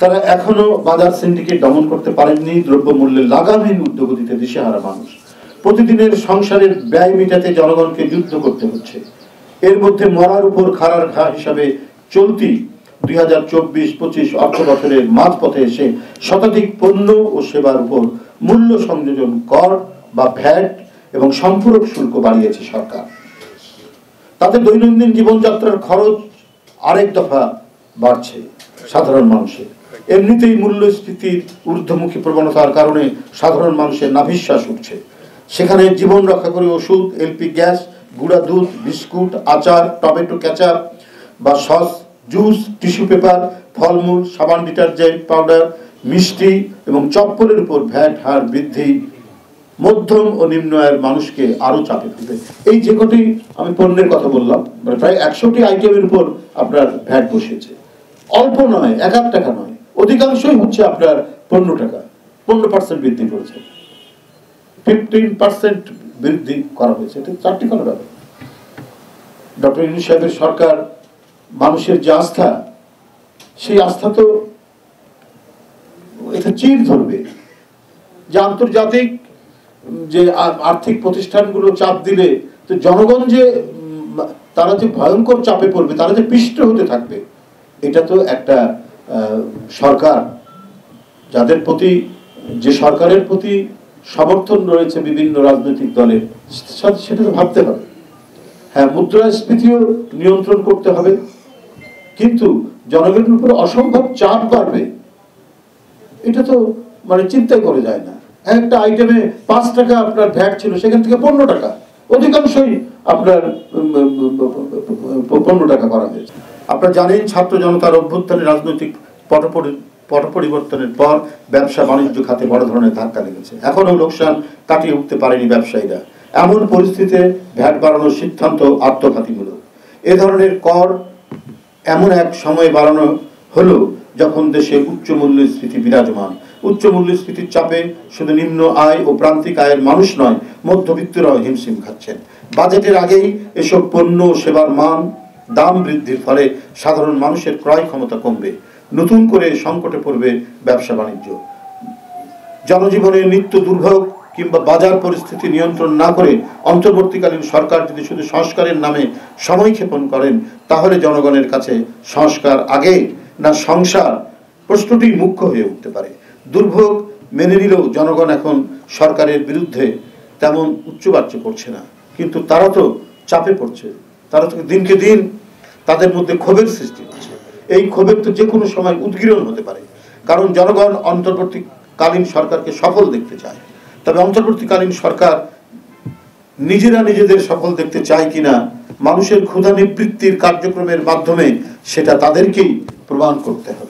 তারা এখনো বাজার সিন্ডিকেট দমন করতে পারেননি। দ্রব্যমূল্যের লাগামহীন ঊর্ধ্বগতিতে দিশেহারা মানুষ। প্রতিদিনের সংসারের ব্যয় মেটাতে জনগণকে যুদ্ধ করতে হচ্ছে। এর মধ্যে মরার উপর খাড়ার ঘা হিসাবে চলতি 2024-25 অর্থ বছরের মাঝপথে এসে শতাধিক পণ্য ও সেবার উপর মূল্য সংযোজন কর বা ভ্যাট এবং সম্পূরক শুল্ক বাড়িয়েছে সরকার। তাতে দৈনন্দিন জীবনযাত্রার খরচ আরেক দফা বাড়ছে সাধারণ মানুষের। এমনিতেই মূল্যস্ফীতির ঊর্ধ্বমুখী প্রবণতার কারণে সাধারণ মানুষের নাভিশ্বাস উঠছে। সেখানে জীবন রক্ষা করে ওষুধ, এলপি গ্যাস, গুঁড়া দুধ, বিস্কুট, আচার, টমেটো কেচাপ বা সস, জুস, টিস্যু পেপার, ফলমূল, সাবান, ডিটারজেন্ট পাউডার, মিষ্টি এবং চপ্পলের উপর ভ্যাট হার বৃদ্ধি মধ্যম ও নিম্ন আয়ের মানুষকে আরো চাপে ফেলবে। এই যে কটি আমি পণ্যের কথা বললাম, প্রায় 100টি আইটেমের উপর আপনার ভ্যাট বসিয়েছে। অল্প নয়, 1 টাকা নয়, অধিকাংশই হচ্ছে আপনার 15 টাকা। 15% বৃদ্ধি করেছে, 15% বৃদ্ধি করা হয়েছে। এটা 4টি করা যাবে। ডক্টর ইউনূস সাহেবের সরকার মানুষের যে আস্থা, সেই আস্থা তো এটা চির ধরবে। যে আন্তর্জাতিক যে আর্থিক প্রতিষ্ঠানগুলো চাপ দিলে তো জনগণ যে তারা যে ভয়ঙ্কর চাপে পড়বে, তারা যে পিষ্ট হতে থাকবে, এটা তো একটা সরকার যাদের প্রতি, যে সরকারের প্রতি সমর্থন রয়েছে বিভিন্ন রাজনৈতিক দলের, সেটা তো ভাবতে হবে। হ্যাঁ, মুদ্রাস্ফীতিও নিয়ন্ত্রণ করতে হবে, কিন্তু জনগণের উপর অসম্ভব চাপ বাড়বে, এটা তো মানে চিন্তাই করে যায় না। একটা আইটেমে 5 টাকা আপনার ভ্যাট ছিল, সেখান থেকে 15 টাকা, অধিকাংশই আপনার 15 টাকা করা হয়েছে। আপনারা জানেন, ছাত্র জনতার অভ্যুত্থানে রাজনৈতিক পট পরিবর্তনের পর ব্যবসা বাণিজ্য খাতে বড় ধরনের ধাক্কা লেগেছে। এখনো লোকসান কাটিয়ে উঠতে পারেনি ব্যবসায়ীরা। এমন পরিস্থিতিতে ভ্যাট বাড়ানোর সিদ্ধান্ত আত্মঘাতীমূলক। এ ধরনের কর এমন এক সময় বাড়ানো হলো যখন দেশে উচ্চ মূল্যস্ফীতি বিরাজমান। উচ্চ মূল্যস্ফীতির চাপে শুধু নিম্ন আয় ও প্রান্তিক আয়ের মানুষ নয়, মধ্যবিত্তরাও হিমশিম খাচ্ছেন। বাজেটের আগেই এসব পণ্য সেবার মান, দাম বৃদ্ধির ফলে সাধারণ মানুষের ক্রয় ক্ষমতা কমবে, নতুন করে সংকটে পড়বে ব্যবসা বাণিজ্য। জনজীবনের নিত্য দুর্ভোগ কিংবা বাজার পরিস্থিতি নিয়ন্ত্রণ না করে অন্তর্বর্তীকালীন সরকার যদি শুধু সংস্কারের নামে সময় ক্ষেপণ করেন, তাহলে জনগণের কাছে সংস্কার আগে না সংসার প্রশ্নটি মুখ্য হয়ে উঠতে পারে। দুর্ভোগ মেনে নিলেও জনগণ এখন সরকারের বিরুদ্ধে তেমন উচ্চবাচ্য করছে না, কিন্তু তারা তো চাপে পড়ছে। তারা তো দিনকে দিন তাদের মধ্যে ক্ষোভের সৃষ্টি হচ্ছে। এই ক্ষোভের তো যে কোনো সময় উদ্গীরণ হতে পারে, কারণ জনগণ অন্তর্বর্তীকালীন সরকারকে সফল দেখতে চায়। তবে অন্তর্বর্তীকালীন সরকার নিজেরা নিজেদের সফল দেখতে চায় কিনা, মানুষের ক্ষুধা নিবৃত্তির কার্যক্রমের মাধ্যমে সেটা তাদেরকেই প্রমাণ করতে হবে।